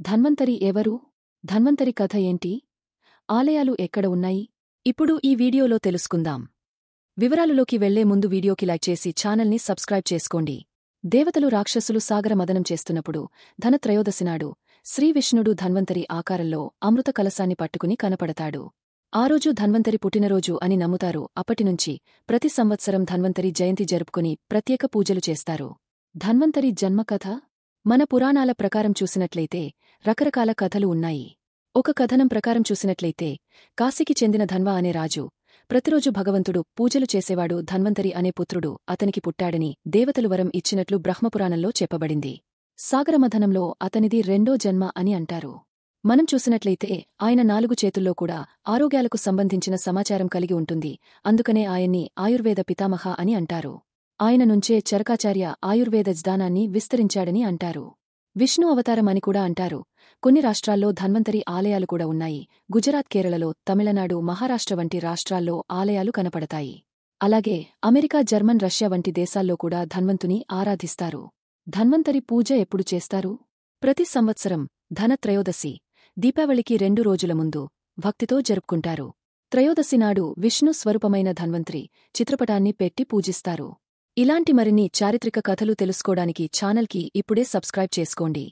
ధన్వంతరి ఎవరు? ధన్వంతరి కథ ఏంటి? ఆలయాలు ఎక్కడ ఉన్నాయి? ఇప్పుడు ఈ వీడియోలో తెలుసుకుందాం. వివరాలలోకి వెళ్లే ముందు వీడియోకి లైక్ చేసి ఛానల్ని సబ్స్క్రైబ్ చేసుకోండి. దేవతలు రాక్షసులు సాగర మదనం చేస్తున్నప్పుడు ధనత్రయోదశినాడు శ్రీవిష్ణుడు ధన్వంతరి ఆకారంలో అమృత కలశాన్ని పట్టుకుని కనపడతాడు. ఆ రోజు ధన్వంతరి పుట్టినరోజు అని నమ్ముతారు. అప్పటినుంచి ప్రతి సంవత్సరం ధన్వంతరి జయంతి జరుపుకుని ప్రత్యేక పూజలు చేస్తారు. ధన్వంతరి జన్మకథ మన పురాణాల ప్రకారం చూసినట్లయితే రకరకాల కథలు ఉన్నాయి. ఒక కథనం ప్రకారం చూసినట్లయితే కాశీకి చెందిన ధన్వ అనే రాజు ప్రతిరోజు భగవంతుడు పూజలు చేసేవాడు. ధన్వంతరి అనే పుత్రుడు అతనికి పుట్టాడని దేవతలు వరం ఇచ్చినట్లు బ్రహ్మపురాణంలో చెప్పబడింది. సాగరమథనంలో అతనిది రెండో జన్మ అని అంటారు. మనం చూసినట్లయితే ఆయన 4 చేతుల్లో కూడా ఆరోగ్యాలకు సంబంధించిన సమాచారం కలిగి ఉంటుంది. అందుకనే ఆయన్ని ఆయుర్వేద పితామహ అని అంటారు. ఆయన నుంచే చరకాచార్య ఆయుర్వేద జ్ఞానాన్ని విస్తరించాడని అంటారు. విష్ణు అవతారం అని కూడా అంటారు. కొన్ని రాష్ట్రాల్లో ధన్వంతరి ఆలయాలు కూడా ఉన్నాయి. గుజరాత్, కేరళలో, తమిళనాడు, మహారాష్ట్ర వంటి రాష్ట్రాల్లో ఆలయాలు కనపడతాయి. అలాగే అమెరికా, జర్మన్, రష్యా వంటి దేశాల్లో కూడా ధన్వంతుని ఆరాధిస్తారు. ధన్వంతరి పూజ ఎప్పుడు చేస్తారు? ప్రతి సంవత్సరం ధనత్రయోదశి దీపావళికి 2 రోజుల ముందు భక్తితో జరుపుకుంటారు. త్రయోదశి నాడు విష్ణు స్వరూపమైన ధన్వంతరి చిత్రపటాన్ని పెట్టి పూజిస్తారు. ఇలాంటి మరిన్ని చారిత్రక కథలు తెలుసుకోడానికి ఛానల్కి ఇప్పుడే సబ్స్క్రైబ్ చేసుకోండి.